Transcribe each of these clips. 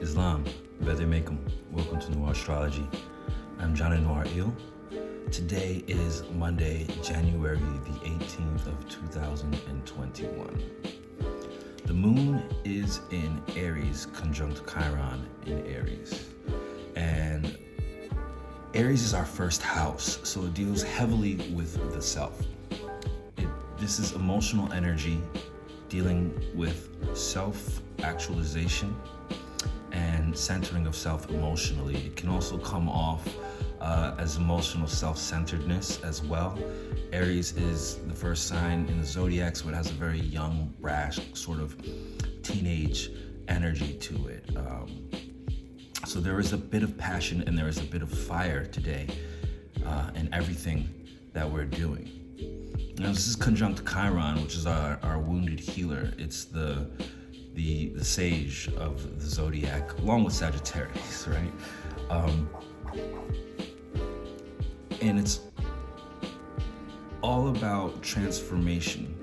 Islam, Vedemakum. Welcome to NWAR Astrology. I'm NWAR. Today is Monday, January the 18th of 2021. The moon is in Aries, conjunct Chiron in Aries. And Aries is our first house, so it deals heavily with the self. This is emotional energy dealing with self-actualization and centering of self emotionally. It can also come off as emotional self-centeredness as well. Aries is the first sign in the zodiac, so it has a very young, brash, sort of teenage energy to it. So there is a bit of passion and there is a bit of fire today in everything that we're doing. Now, this is conjunct Chiron, which is our wounded healer. It's the sage of the zodiac, along with Sagittarius, right? And it's all about transformation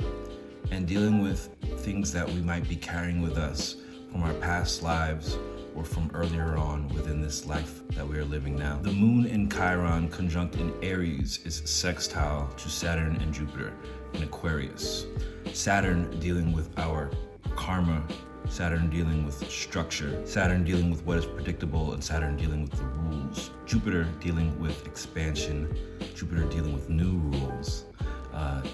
and dealing with things that we might be carrying with us from our past lives or from earlier on within this life that we are living now. The moon in Chiron conjunct in Aries is sextile to Saturn and Jupiter in Aquarius. Saturn dealing with our karma, Saturn dealing with structure, Saturn dealing with what is predictable, and Saturn dealing with the rules. Jupiter dealing with expansion, Jupiter dealing with new rules,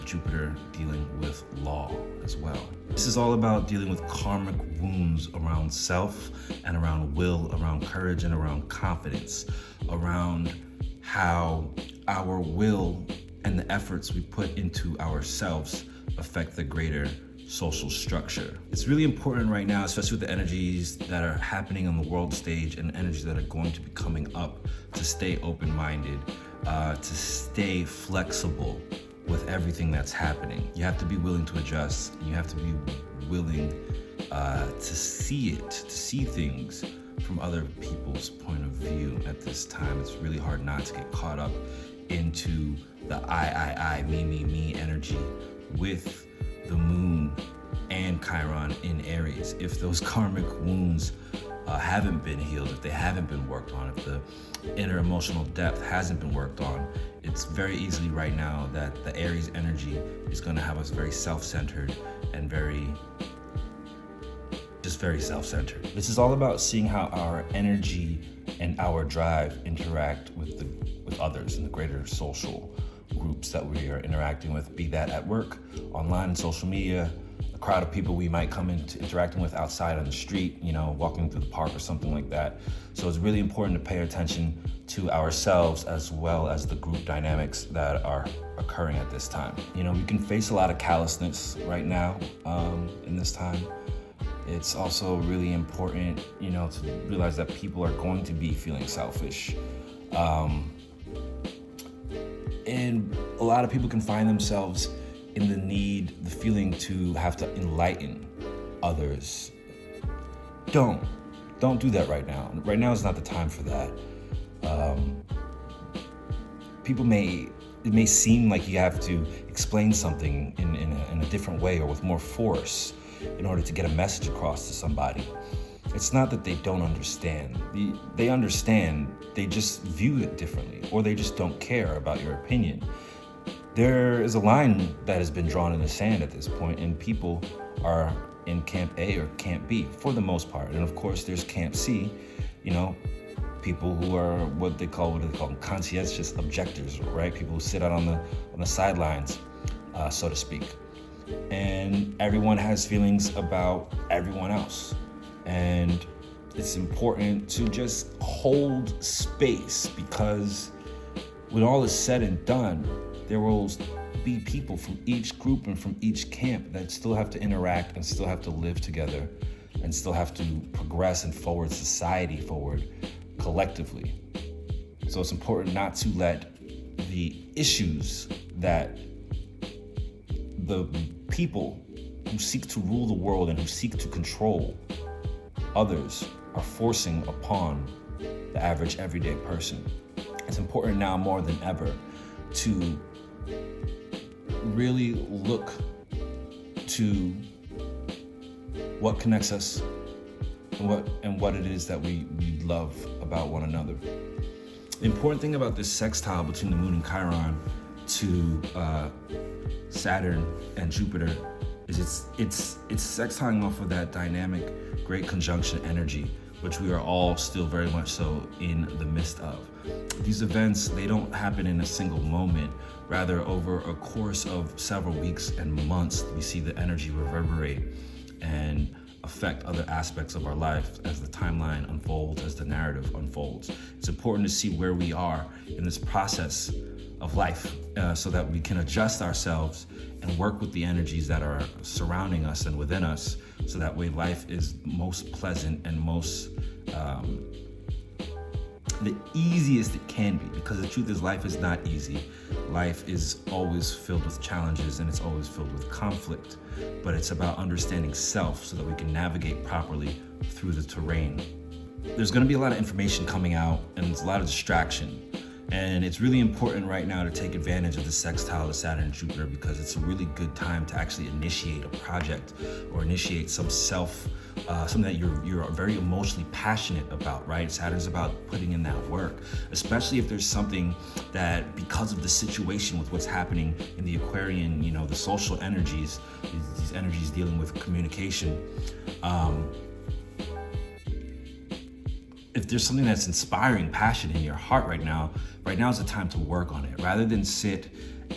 Jupiter dealing with law as well. This is all about dealing with karmic wounds around self and around will, around courage and around confidence, around how our will and the efforts we put into ourselves affect the greater social structure. It's really important right now, especially with the energies that are happening on the world stage and energies that are going to be coming up, to stay open-minded, to stay flexible with everything that's happening. You have to be willing to adjust. You have to be willing to see it, to see things from other people's point of view at this time. It's really hard not to get caught up into the I, me energy with the moon and Chiron in Aries. If those karmic wounds haven't been healed, if they haven't been worked on, if the inner emotional depth hasn't been worked on, it's very easily right now that the Aries energy is going to have us very self-centered and very self-centered. This is all about seeing how our energy and our drive interact with others in the greater social groups that we are interacting with, be that at work, online, and social media, a crowd of people we might come into interacting with outside on the street, walking through the park or something like that. So it's really important to pay attention to ourselves as well as the group dynamics that are occurring at this time. We can face a lot of callousness right now in this time. It's also really important, to realize that people are going to be feeling selfish. And a lot of people can find themselves in the feeling to have to enlighten others. Don't do that right now. Right now is not the time for that. It may seem like you have to explain something in a different way or with more force in order to get a message across to somebody. It's not that they don't understand. They understand, they just view it differently, or they just don't care about your opinion. There is a line that has been drawn in the sand at this point, and people are in Camp A or Camp B for the most part. And of course, there's Camp C, people who are what they call them, conscientious objectors, right? People who sit out on the sidelines, so to speak. And everyone has feelings about everyone else. And it's important to just hold space, because when all is said and done, there will be people from each group and from each camp that still have to interact and still have to live together and still have to progress and forward society forward collectively. So it's important not to let the issues that the people who seek to rule the world and who seek to control others are forcing upon the average everyday person. It's important now more than ever to really look to what connects us what it is that we love about one another. The important thing about this sextile between the moon and Chiron to Saturn and Jupiter is it's sextiling off of that dynamic great conjunction energy, which we are all still very much so in the midst of. These events, they don't happen in a single moment. Rather, over a course of several weeks and months, we see the energy reverberate and affect other aspects of our life as the timeline unfolds, as the narrative unfolds. It's important to see where we are in this process of life so that we can adjust ourselves and work with the energies that are surrounding us and within us, so that way life is most pleasant and most the easiest it can be, because the truth is life is not easy. Life is always filled with challenges and it's always filled with conflict, but it's about understanding self so that we can navigate properly through the terrain. There's going to be a lot of information coming out and there's a lot of distraction. And it's really important right now to take advantage of the sextile of Saturn and Jupiter, because it's a really good time to actually initiate a project or initiate some something that you're very emotionally passionate about, right? Saturn's about putting in that work, especially if there's something that, because of the situation with what's happening in the Aquarian, the social energies, these energies dealing with communication, if there's something that's inspiring passion in your heart right now is the time to work on it, rather than sit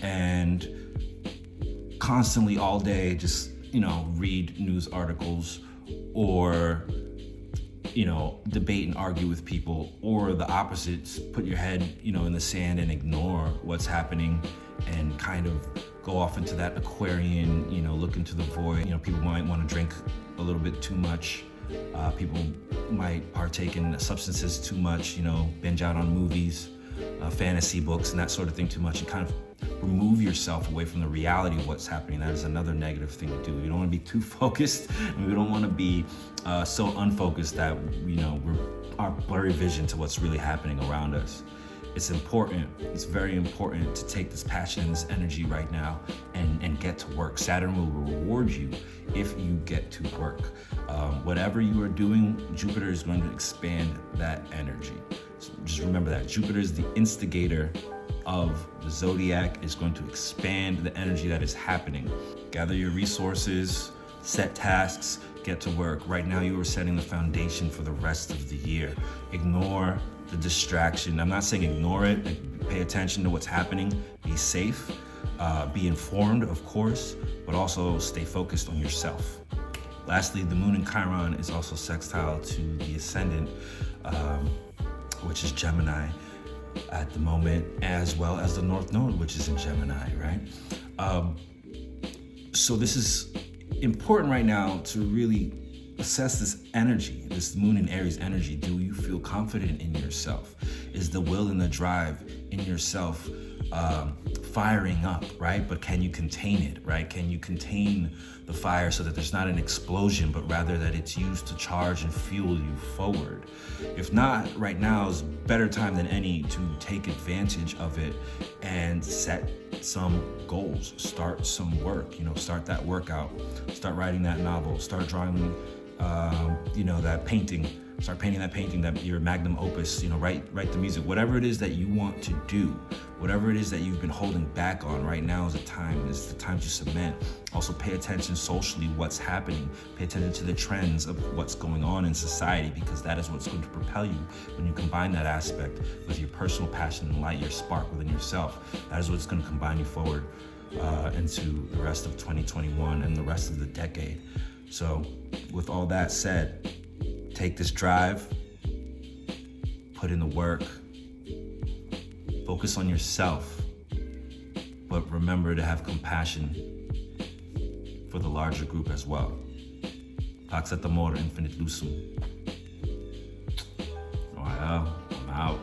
and constantly all day just, read news articles or, debate and argue with people, or the opposites, put your head, in the sand and ignore what's happening and kind of go off into that Aquarian, look into the void. People might want to drink a little bit too much. People might partake in substances too much, binge out on movies, fantasy books, and that sort of thing too much, and kind of remove yourself away from the reality of what's happening. That is another negative thing to do. You don't want to be too focused, and we don't want to be so unfocused that our blurry vision to what's really happening around us. It's important, it's very important to take this passion and this energy right now and get to work. Saturn will reward you if you get to work. Whatever you are doing, Jupiter is going to expand that energy. So just remember that. Jupiter is the instigator of the zodiac, is going to expand the energy that is happening. Gather your resources, set tasks, get to work. Right now you are setting the foundation for the rest of the year. Ignore the distraction. I'm not saying ignore it. Pay attention to what's happening. Be safe. Be informed, of course, but also stay focused on yourself. Lastly, the moon in Chiron is also sextile to the ascendant, which is Gemini at the moment, as well as the North Node, which is in Gemini, right? So this is important right now to really assess this energy, this moon in Aries energy. Do you feel confident in yourself? Is the will and the drive in yourself firing up, right? But can you contain it, right? Can you contain the fire so that there's not an explosion, but rather that it's used to charge and fuel you forward? If not, right now is a better time than any to take advantage of it and set some goals, start some work, start that workout, start writing that novel, start drawing, that painting, start painting that painting, that your magnum opus, write the music, whatever it is that you want to do, whatever it is that you've been holding back on. Right now is the time to cement. Also pay attention socially, what's happening, pay attention to the trends of what's going on in society, because that is what's going to propel you when you combine that aspect with your personal passion and light, your spark within yourself. That is what's going to combine you forward into the rest of 2021 and the rest of the decade. So with all that said, take this drive, put in the work, focus on yourself, but remember to have compassion for the larger group as well. Pax et amor infinite lucem. I'm out.